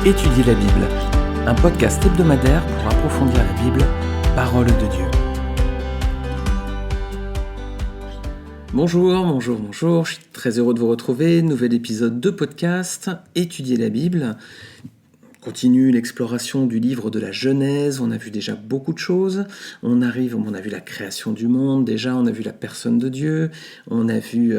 Étudier la Bible, un podcast hebdomadaire pour approfondir la Bible, parole de Dieu. Bonjour, je suis très heureux de vous retrouver, nouvel épisode de podcast, Étudier la Bible. On continue l'exploration du livre de la Genèse, on a vu déjà beaucoup de choses, on a vu la création du monde déjà, on a vu la personne de Dieu, on a vu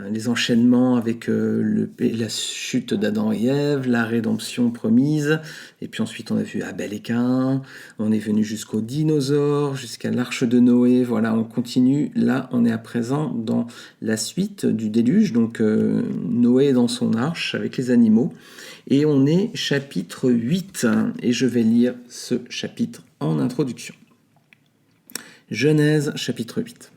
les enchaînements avec la chute d'Adam et Ève, la rédemption promise, et puis ensuite on a vu Abel et Caïn, on est venu jusqu'aux dinosaures, jusqu'à l'arche de Noé, voilà, on continue, là on est à présent dans la suite du déluge, donc Noé dans son arche avec les animaux, et on est chapitre 8, et je vais lire ce chapitre en introduction. Genèse chapitre 8.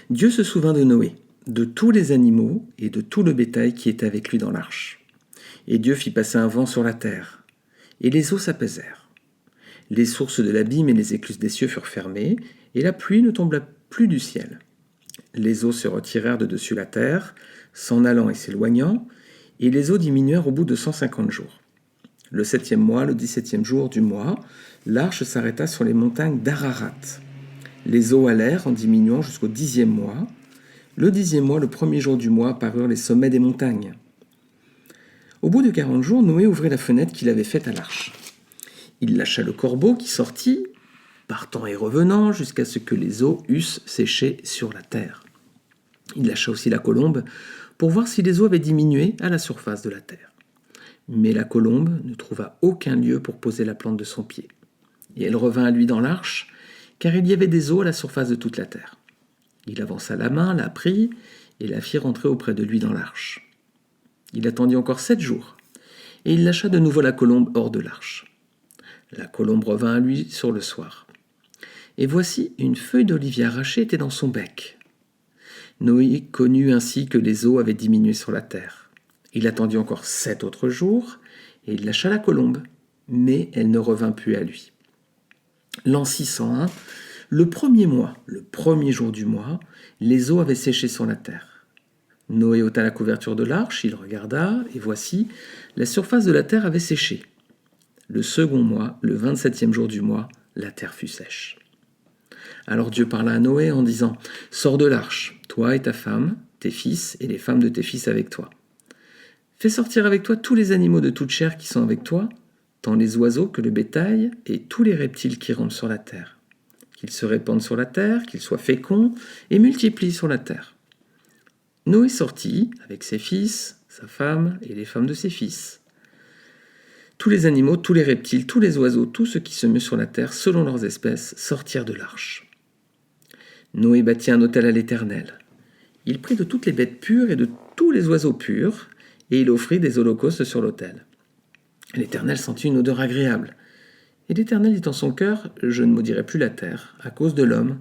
Dieu se souvint de Noé, de tous les animaux et de tout le bétail qui était avec lui dans l'arche. Et Dieu fit passer un vent sur la terre, et les eaux s'apaisèrent. Les sources de l'abîme et les écluses des cieux furent fermées, et la pluie ne tomba plus du ciel. Les eaux se retirèrent de dessus la terre, s'en allant et s'éloignant, et les eaux diminuèrent au bout de 150 jours. Le 7e mois, le 17e jour du mois, l'arche s'arrêta sur les montagnes d'Ararat. Les eaux allèrent en diminuant jusqu'au 10e mois. Le 10e mois, le 1er jour du mois, apparurent les sommets des montagnes. Au bout de 40 jours, Noé ouvrit la fenêtre qu'il avait faite à l'arche. Il lâcha le corbeau qui sortit, partant et revenant, jusqu'à ce que les eaux eussent séché sur la terre. Il lâcha aussi la colombe pour voir si les eaux avaient diminué à la surface de la terre. Mais la colombe ne trouva aucun lieu pour poser la plante de son pied. Et elle revint à lui dans l'arche, car il y avait des eaux à la surface de toute la terre. Il avança la main, la prit, et la fit rentrer auprès de lui dans l'arche. Il attendit encore 7 jours, et il lâcha de nouveau la colombe hors de l'arche. La colombe revint à lui sur le soir. Et voici, une feuille d'olivier arrachée était dans son bec. Noé connut ainsi que les eaux avaient diminué sur la terre. Il attendit encore 7 autres jours, et il lâcha la colombe, mais elle ne revint plus à lui. L'an 601, le 1er mois, le 1er jour du mois, les eaux avaient séché sur la terre. Noé ôta la couverture de l'arche, il regarda, et voici, la surface de la terre avait séché. Le 2e mois, le 27e jour du mois, la terre fut sèche. Alors Dieu parla à Noé en disant : « Sors de l'arche, toi et ta femme, tes fils et les femmes de tes fils avec toi. Fais sortir avec toi tous les animaux de toute chair qui sont avec toi, tant les oiseaux que le bétail et tous les reptiles qui rampent sur la terre. Qu'ils se répandent sur la terre, qu'ils soient féconds et multiplient sur la terre. » Noé sortit avec ses fils, sa femme et les femmes de ses fils. Tous les animaux, tous les reptiles, tous les oiseaux, tout ce qui se meut sur la terre, selon leurs espèces, sortirent de l'arche. Noé bâtit un autel à l'Éternel. Il prit de toutes les bêtes pures et de tous les oiseaux purs, et il offrit des holocaustes sur l'autel. L'Éternel sentit une odeur agréable. Et l'Éternel dit en son cœur : « Je ne maudirai plus la terre, à cause de l'homme,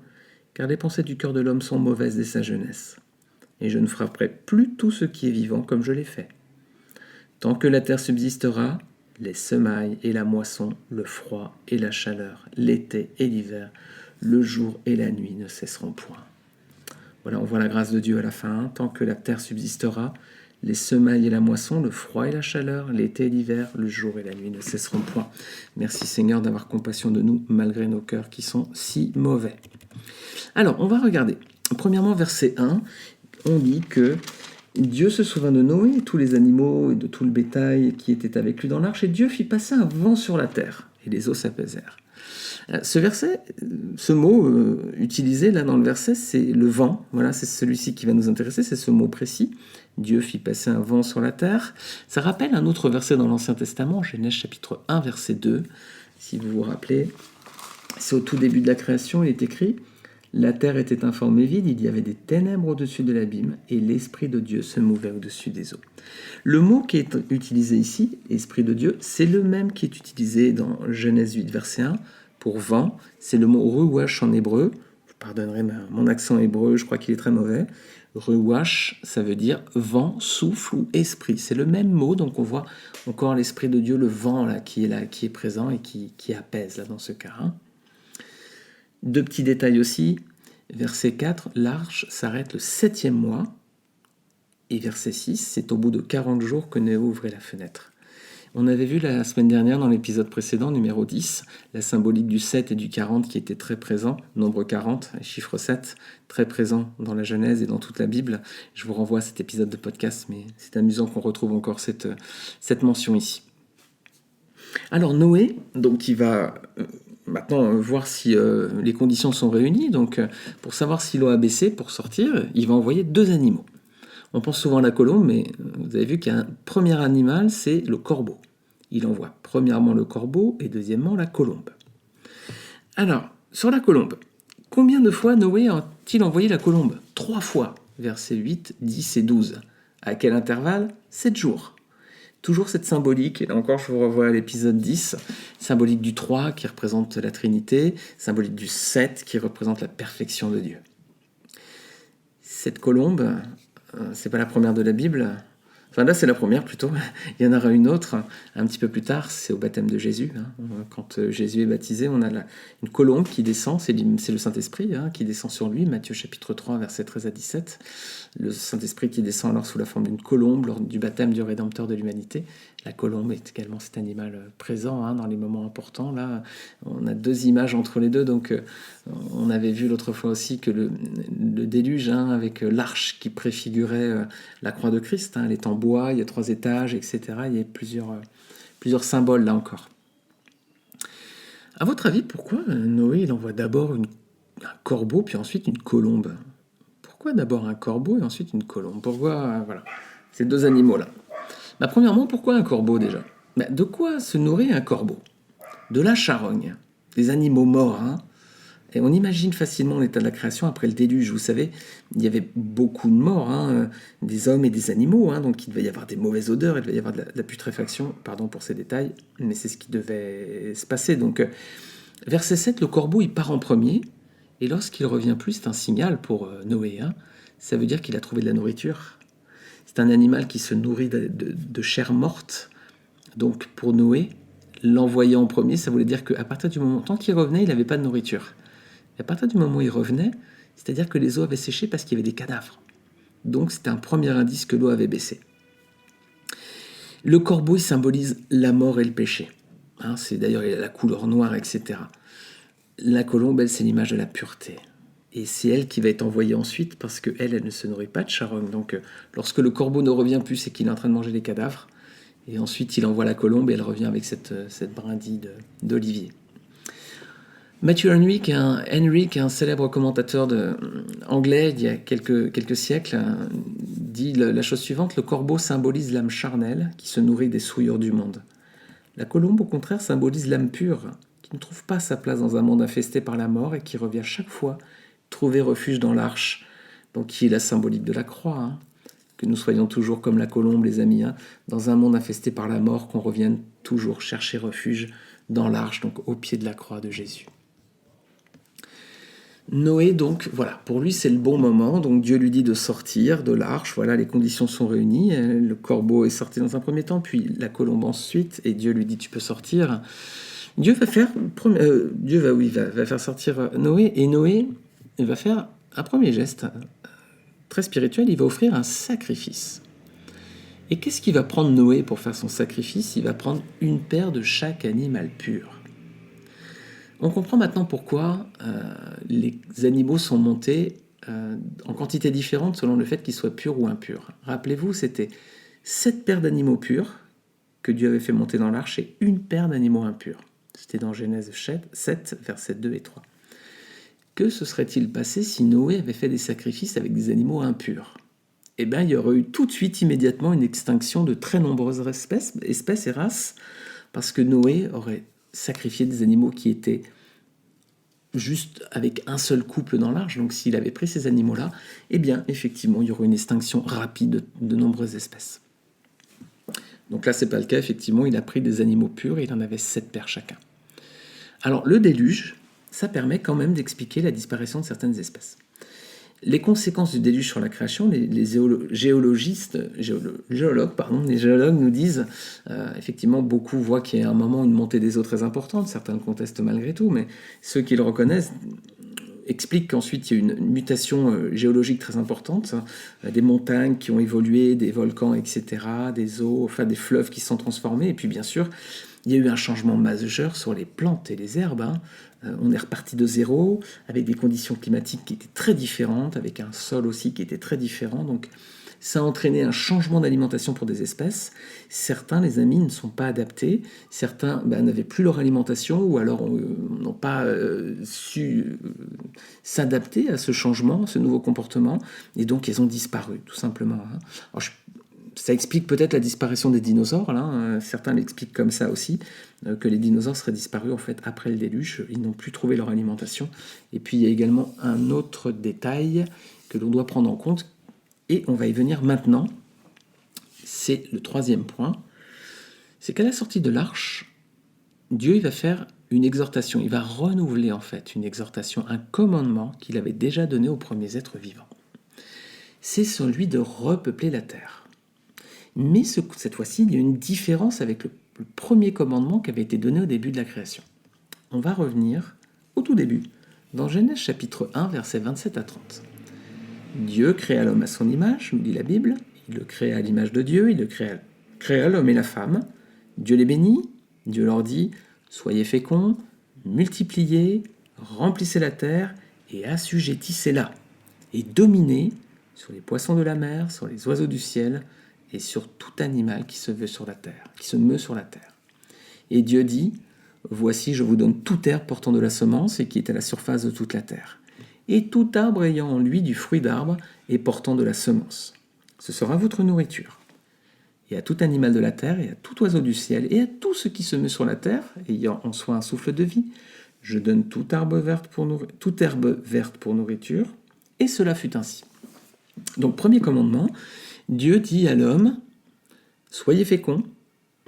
car les pensées du cœur de l'homme sont mauvaises dès sa jeunesse. Et je ne frapperai plus tout ce qui est vivant comme je l'ai fait. Tant que la terre subsistera, les semailles et la moisson, le froid et la chaleur, l'été et l'hiver, le jour et la nuit ne cesseront point. » Voilà, on voit la grâce de Dieu à la fin. Tant que la terre subsistera, les semailles et la moisson, le froid et la chaleur, l'été et l'hiver, le jour et la nuit ne cesseront point. Merci Seigneur d'avoir compassion de nous malgré nos cœurs qui sont si mauvais. Alors, on va regarder. Premièrement, verset 1, on dit que Dieu se souvint de Noé, tous les animaux et de tout le bétail qui était avec lui dans l'arche, et Dieu fit passer un vent sur la terre, et les eaux s'apaisèrent. Ce verset, ce mot utilisé là dans le verset, c'est le vent. Voilà, c'est celui-ci qui va nous intéresser, c'est ce mot précis. Dieu fit passer un vent sur la terre. Ça rappelle un autre verset dans l'Ancien Testament, Genèse chapitre 1, verset 2. Si vous vous rappelez, c'est au tout début de la création, il est écrit : « La terre était informe et vide, il y avait des ténèbres au-dessus de l'abîme, et l'Esprit de Dieu se mouvait au-dessus des eaux. » Le mot qui est utilisé ici, Esprit de Dieu, c'est le même qui est utilisé dans Genèse 8, verset 1, pour vent, c'est le mot ruach en hébreu. Je pardonnerai mon accent hébreu, je crois qu'il est très mauvais. Ruach, ça veut dire vent, souffle ou esprit. C'est le même mot, donc on voit encore l'Esprit de Dieu, le vent là, qui est présent et qui apaise là dans ce cas. Deux petits détails aussi. Verset 4, l'arche s'arrête le 7e mois. Et verset 6, c'est au bout de 40 jours que Noé ouvrait la fenêtre. On avait vu la semaine dernière dans l'épisode précédent, numéro 10, la symbolique du 7 et du 40 qui était très présent, nombre 40, chiffre 7, très présent dans la Genèse et dans toute la Bible. Je vous renvoie à cet épisode de podcast, mais c'est amusant qu'on retrouve encore cette mention ici. Alors Noé, donc il va maintenant voir si les conditions sont réunies. Donc pour savoir si l'eau a baissé, pour sortir, il va envoyer 2 animaux. On pense souvent à la colombe, mais vous avez vu qu'il y a un premier animal, c'est le corbeau. Il envoie premièrement le corbeau et deuxièmement la colombe. Alors, sur la colombe, combien de fois Noé a-t-il envoyé la colombe ? 3 fois, versets 8, 10 et 12. À quel intervalle ? 7 jours. Toujours cette symbolique, et là encore je vous revois à l'épisode 10, symbolique du 3 qui représente la Trinité, symbolique du 7 qui représente la perfection de Dieu. Cette colombe, c'est pas la première de la Bible. Enfin là c'est la première plutôt, il y en aura une autre un petit peu plus tard, c'est au baptême de Jésus. Quand Jésus est baptisé, on a une colombe qui descend, c'est le Saint-Esprit qui descend sur lui, Matthieu chapitre 3 versets 13 à 17. Le Saint-Esprit qui descend alors sous la forme d'une colombe lors du baptême du Rédempteur de l'humanité. La colombe est également cet animal présent dans les moments importants. Là, on a 2 images entre les deux, donc on avait vu l'autre fois aussi que le déluge avec l'arche qui préfigurait la croix de Christ, elle est en bois, il y a 3 étages, etc. Il y a plusieurs symboles là encore. À votre avis, pourquoi Noé il envoie d'abord un corbeau puis ensuite une colombe ? Pourquoi d'abord un corbeau et ensuite une colombe ? Pourquoi voilà, ces 2 animaux-là ? Premièrement, pourquoi un corbeau déjà ? De quoi se nourrit un corbeau ? De la charogne, des animaux morts. Et on imagine facilement l'état de la création après le déluge. Vous savez, il y avait beaucoup de morts, des hommes et des animaux, donc il devait y avoir des mauvaises odeurs, il devait y avoir de la putréfaction, pardon pour ces détails, mais c'est ce qui devait se passer. Donc, verset 7, le corbeau, il part en premier, et lorsqu'il revient plus, c'est un signal pour Noé. Ça veut dire qu'il a trouvé de la nourriture. C'est un animal qui se nourrit de chair morte. Donc, pour Noé, l'envoyer en premier, ça voulait dire qu'à partir du moment, tant qu'il revenait, il n'avait pas de nourriture. Et à partir du moment où il revenait, c'est-à-dire que les eaux avaient séché parce qu'il y avait des cadavres. Donc c'était un premier indice que l'eau avait baissé. Le corbeau, il symbolise la mort et le péché. C'est d'ailleurs la couleur noire, etc. La colombe, elle, c'est l'image de la pureté. Et c'est elle qui va être envoyée ensuite parce qu'elle ne se nourrit pas de charogne. Donc lorsque le corbeau ne revient plus, c'est qu'il est en train de manger les cadavres. Et ensuite, il envoie la colombe et elle revient avec cette brindille d'olivier. Matthew Henry, qui est un célèbre commentateur anglais d'il y a quelques siècles, dit la chose suivante: le corbeau symbolise l'âme charnelle qui se nourrit des souillures du monde. La colombe, au contraire, symbolise l'âme pure qui ne trouve pas sa place dans un monde infesté par la mort et qui revient chaque fois trouver refuge dans l'arche, donc qui est la symbolique de la croix. Que nous soyons toujours comme la colombe, les amis, dans un monde infesté par la mort, qu'on revienne toujours chercher refuge dans l'arche, donc au pied de la croix de Jésus. Noé, donc, voilà, pour lui, c'est le bon moment. Donc, Dieu lui dit de sortir de l'arche. Voilà, les conditions sont réunies. Le corbeau est sorti dans un premier temps, puis la colombe ensuite, et Dieu lui dit tu peux sortir. Dieu va faire sortir Noé, et Noé va faire un premier geste très spirituel. Il va offrir un sacrifice. Et qu'est-ce qu'il va prendre Noé pour faire son sacrifice ? Il va prendre une paire de chaque animal pur. On comprend maintenant pourquoi les animaux sont montés en quantité différente selon le fait qu'ils soient purs ou impurs. Rappelez-vous, c'était 7 paires d'animaux purs que Dieu avait fait monter dans l'arche et une paire d'animaux impurs. C'était dans Genèse 7, versets 2 et 3. Que se serait-il passé si Noé avait fait des sacrifices avec des animaux impurs ? Il y aurait eu tout de suite, immédiatement, une extinction de très nombreuses espèces et races, parce que Noé aurait sacrifié des animaux qui étaient juste avec un seul couple dans l'arche. Donc s'il avait pris ces animaux-là, effectivement, il y aurait une extinction rapide de nombreuses espèces. Donc là, c'est pas le cas, effectivement, il a pris des animaux purs et il en avait 7 paires chacun. Alors, le déluge, ça permet quand même d'expliquer la disparition de certaines espèces. Les conséquences du déluge sur la création, les géologues nous disent, effectivement, beaucoup voient qu'il y a un moment une montée des eaux très importante, certains le contestent malgré tout, mais ceux qui le reconnaissent explique qu'ensuite il y a eu une mutation géologique très importante, des montagnes qui ont évolué, des volcans, etc., des eaux, enfin des fleuves qui se sont transformés, et puis bien sûr, il y a eu un changement majeur sur les plantes et les herbes. On est reparti de zéro, avec des conditions climatiques qui étaient très différentes, avec un sol aussi qui était très différent, donc ça a entraîné un changement d'alimentation pour des espèces. Certains, les amis, ne sont pas adaptés. Certains n'avaient plus leur alimentation ou alors n'ont pas su s'adapter à ce changement, à ce nouveau comportement. Et donc, ils ont disparu, tout simplement. Alors, ça explique peut-être la disparition des dinosaures. Là. Certains l'expliquent comme ça aussi, que les dinosaures seraient disparus en fait après le déluge. Ils n'ont plus trouvé leur alimentation. Et puis, il y a également un autre détail que l'on doit prendre en compte, et on va y venir maintenant. C'est le troisième point. C'est qu'à la sortie de l'arche, Dieu il va faire une exhortation. Il va renouveler en fait une exhortation, un commandement qu'il avait déjà donné aux premiers êtres vivants. C'est celui de repeupler la terre. Mais cette fois-ci, il y a une différence avec le premier commandement qui avait été donné au début de la création. On va revenir au tout début, dans Genèse chapitre 1, versets 27 à 30. Dieu créa l'homme à son image, nous dit la Bible. Il le créa à l'image de Dieu, il le créa l'homme et la femme. Dieu les bénit, Dieu leur dit « Soyez féconds, multipliez, remplissez la terre et assujettissez-la, et dominez sur les poissons de la mer, sur les oiseaux du ciel, et sur tout animal qui se meut sur la terre. Et Dieu dit « Voici, je vous donne toute herbe portant de la semence et qui est à la surface de toute la terre. Et tout arbre ayant en lui du fruit d'arbre et portant de la semence. Ce sera votre nourriture. Et à tout animal de la terre, et à tout oiseau du ciel, et à tout ce qui se meut sur la terre, ayant en soi un souffle de vie, je donne toute herbe verte pour nourriture. Et cela fut ainsi. » Donc, premier commandement, Dieu dit à l'homme, « Soyez féconds,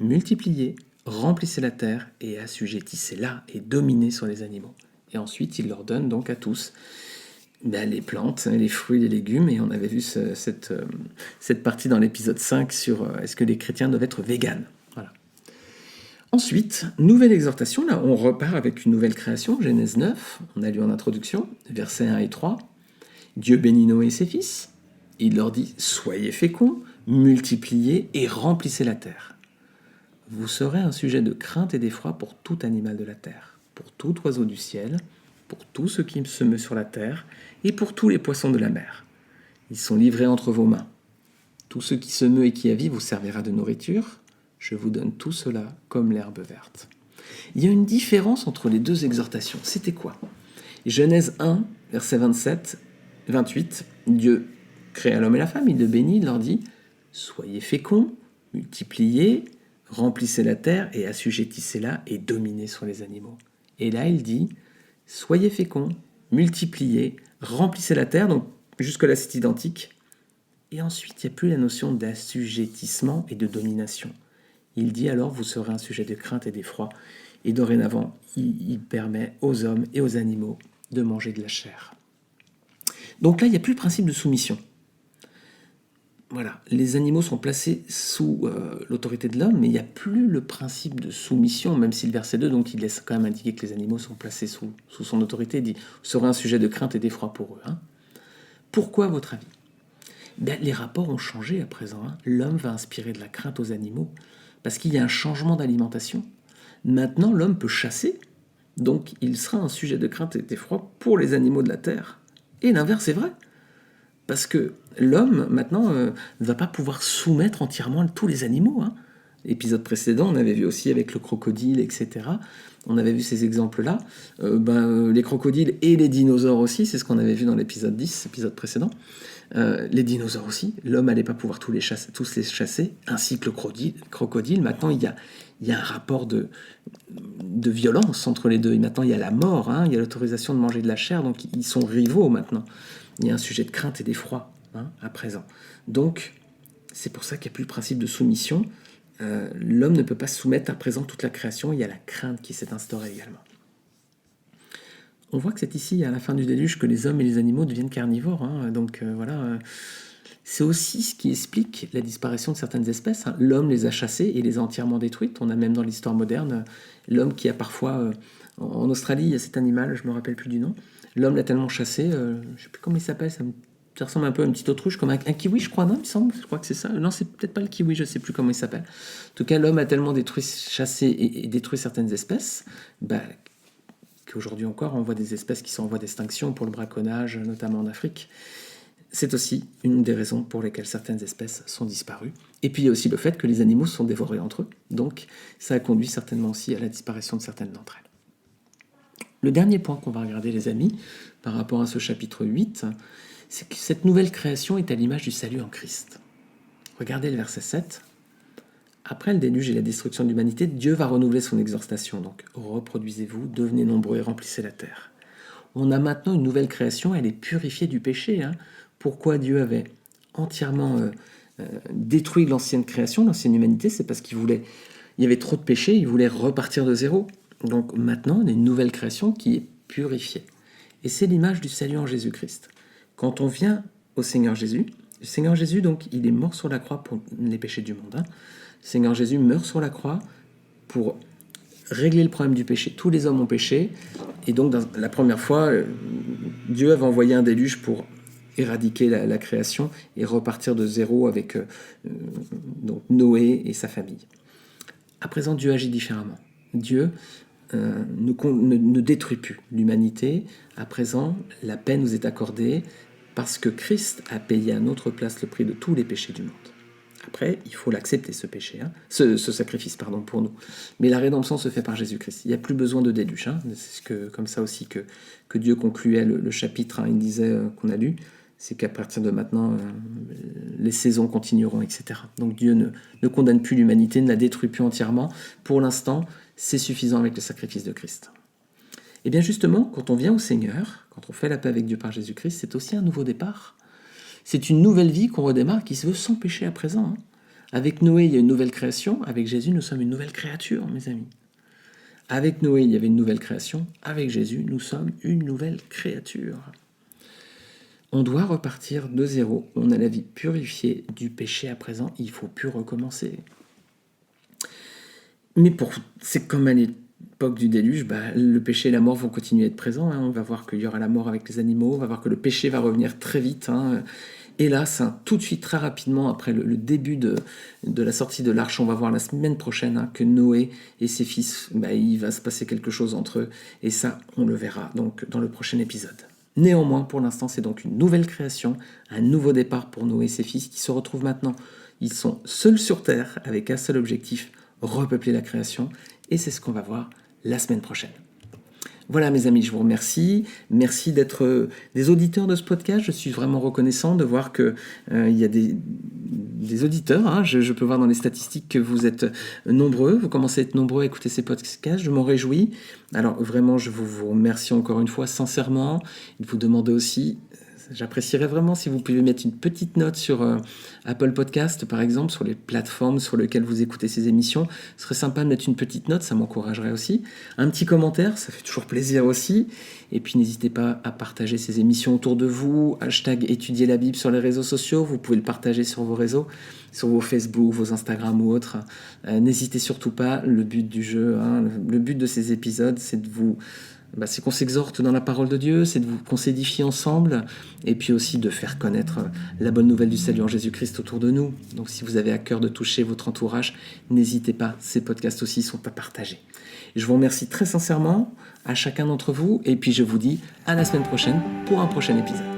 multipliez, remplissez la terre, et assujettissez-la, et dominez sur les animaux. » Et ensuite, il leur donne donc à tous les plantes, les fruits, les légumes. Et on avait vu cette partie dans l'épisode 5 sur est-ce que les chrétiens doivent être véganes. Voilà. Ensuite, nouvelle exhortation. Là, on repart avec une nouvelle création, Genèse 9. On a lu en introduction, versets 1 et 3. Dieu bénit Noé et ses fils. Il leur dit « Soyez féconds, multipliez et remplissez la terre. Vous serez un sujet de crainte et d'effroi pour tout animal de la terre, pour tout oiseau du ciel, pour tout ce qui se meut sur la terre, et pour tous les poissons de la mer. Ils sont livrés entre vos mains. Tout ce qui se meut et qui a vie vous servira de nourriture. Je vous donne tout cela comme l'herbe verte. » Il y a une différence entre les deux exhortations. C'était quoi ? Genèse 1, verset 28, Dieu créa l'homme et la femme, il le bénit, il leur dit « Soyez féconds, multipliez, remplissez la terre et assujettissez-la et dominez sur les animaux. » Et là, il dit « Soyez féconds, multipliez, remplissez la terre. » Donc, jusque-là, c'est identique. Et ensuite, il n'y a plus la notion d'assujettissement et de domination. Il dit alors « Vous serez un sujet de crainte et d'effroi. » Et dorénavant, il permet aux hommes et aux animaux de manger de la chair. Donc là, il n'y a plus le principe de soumission. Voilà, les animaux sont placés sous l'autorité de l'homme, mais il n'y a plus le principe de soumission, même si le verset 2, donc, il laisse quand même indiquer que les animaux sont placés sous son autorité. Il dit « Vous serez un sujet de crainte et d'effroi pour eux. » Pourquoi, à votre avis ? Les rapports ont changé à présent. L'homme va inspirer de la crainte aux animaux, parce qu'il y a un changement d'alimentation. Maintenant, l'homme peut chasser, donc il sera un sujet de crainte et d'effroi pour les animaux de la terre. Et l'inverse est vrai. Parce que l'homme, maintenant, ne va pas pouvoir soumettre entièrement tous les animaux. L'épisode précédent, on avait vu aussi avec le crocodile, etc. On avait vu ces exemples-là. Les crocodiles et les dinosaures aussi, c'est ce qu'on avait vu dans l'épisode 10, l'épisode précédent. Les dinosaures aussi, l'homme n'allait pas pouvoir tous les chasser, ainsi que le crocodile. Maintenant, il y a un rapport de violence entre les deux. Et maintenant, il y a la mort, il y a l'autorisation de manger de la chair, donc ils sont rivaux maintenant. Il y a un sujet de crainte et d'effroi à présent. Donc, c'est pour ça qu'il n'y a plus le principe de soumission. L'homme ne peut pas soumettre à présent toute la création. Il y a la crainte qui s'est instaurée également. On voit que c'est ici, à la fin du déluge, que les hommes et les animaux deviennent carnivores. C'est aussi ce qui explique la disparition de certaines espèces. L'homme les a chassées et les a entièrement détruites. On a même dans l'histoire moderne l'homme qui a parfois En Australie, il y a cet animal, je ne me rappelle plus du nom. L'homme l'a tellement chassé, je ne sais plus comment il s'appelle, ça ressemble un peu à une petite autruche, comme un kiwi, je crois, non, il me semble, je crois que c'est ça. Non, c'est peut-être pas le kiwi, je ne sais plus comment il s'appelle. En tout cas, l'homme a tellement chassé et détruit certaines espèces, qu'aujourd'hui encore, on voit des espèces qui sont en voie d'extinction pour le braconnage, notamment en Afrique. C'est aussi une des raisons pour lesquelles certaines espèces sont disparues. Et puis il y a aussi le fait que les animaux sont dévorés entre eux. Donc ça a conduit certainement aussi à la disparition de certaines d'entre elles. Le dernier point qu'on va regarder, les amis, par rapport à ce chapitre 8, c'est que cette nouvelle création est à l'image du salut en Christ. Regardez le verset 7. Après le déluge et la destruction de l'humanité, Dieu va renouveler son exhortation. Donc reproduisez-vous, devenez nombreux et remplissez la terre. On a maintenant une nouvelle création, elle est purifiée du péché. Pourquoi Dieu avait entièrement détruit l'ancienne création, l'ancienne humanité? C'est parce il y avait trop de péché, il voulait repartir de zéro. Donc maintenant, on a une nouvelle création qui est purifiée. Et c'est l'image du salut en Jésus-Christ. Quand on vient au Seigneur Jésus, le Seigneur Jésus, donc, il est mort sur la croix pour les péchés du monde. Le Seigneur Jésus meurt sur la croix pour régler le problème du péché. Tous les hommes ont péché. Et donc, la première fois, Dieu avait envoyé un déluge pour éradiquer la création et repartir de zéro avec donc Noé et sa famille. À présent, Dieu agit différemment. Dieu ne détruit plus l'humanité. À présent, la paix nous est accordée parce que Christ a payé à notre place le prix de tous les péchés du monde. Après, il faut l'accepter, ce sacrifice pour nous. Mais la rédemption se fait par Jésus-Christ. Il n'y a plus besoin de déluge. C'est comme ça aussi que Dieu concluait le chapitre. Il disait qu'on a lu, c'est qu'à partir de maintenant, les saisons continueront, etc. Donc Dieu ne condamne plus l'humanité, ne la détruit plus entièrement. Pour l'instant, c'est suffisant avec le sacrifice de Christ. Et bien justement, quand on vient au Seigneur, quand on fait la paix avec Dieu par Jésus-Christ, c'est aussi un nouveau départ. C'est une nouvelle vie qu'on redémarre qui se veut sans péché à présent. Avec Noé, il y a une nouvelle création. Avec Jésus, nous sommes une nouvelle créature, mes amis. Avec Noé, il y avait une nouvelle création. Avec Jésus, nous sommes une nouvelle créature. On doit repartir de zéro. On a la vie purifiée du péché à présent. Il ne faut plus recommencer. Mais c'est comme à l'époque du déluge, le péché et la mort vont continuer à être présents. On va voir qu'il y aura la mort avec les animaux. On va voir que le péché va revenir très vite. Hélas, tout de suite, très rapidement, après le début de la sortie de l'arche, on va voir la semaine prochaine que Noé et ses fils, il va se passer quelque chose entre eux. Et ça, on le verra donc dans le prochain épisode. Néanmoins, pour l'instant, c'est donc une nouvelle création, un nouveau départ pour Noé et ses fils qui se retrouvent maintenant. Ils sont seuls sur Terre avec un seul objectif, repeupler la création. Et c'est ce qu'on va voir la semaine prochaine. Voilà mes amis, je vous remercie. Merci d'être des auditeurs de ce podcast. Je suis vraiment reconnaissant de voir qu'il y a des auditeurs. Je peux voir dans les statistiques que vous êtes nombreux. Vous commencez à être nombreux à écouter ces podcasts. Je m'en réjouis. Alors vraiment, je vous remercie encore une fois sincèrement. Et de vous demander aussi... J'apprécierais vraiment si vous pouviez mettre une petite note sur Apple Podcast, par exemple, sur les plateformes sur lesquelles vous écoutez ces émissions. Ce serait sympa de mettre une petite note, ça m'encouragerait aussi. Un petit commentaire, ça fait toujours plaisir aussi. Et puis n'hésitez pas à partager ces émissions autour de vous. #étudier la Bible sur les réseaux sociaux. Vous pouvez le partager sur vos réseaux, sur vos Facebook, vos Instagram ou autres. N'hésitez surtout pas. Le but du jeu, le but de ces épisodes, c'est de vous... c'est qu'on s'exhorte dans la parole de Dieu, c'est qu'on s'édifie ensemble, et puis aussi de faire connaître la bonne nouvelle du salut en Jésus-Christ autour de nous. Donc si vous avez à cœur de toucher votre entourage, n'hésitez pas, ces podcasts aussi sont à partager. Je vous remercie très sincèrement à chacun d'entre vous, et puis je vous dis à la semaine prochaine pour un prochain épisode.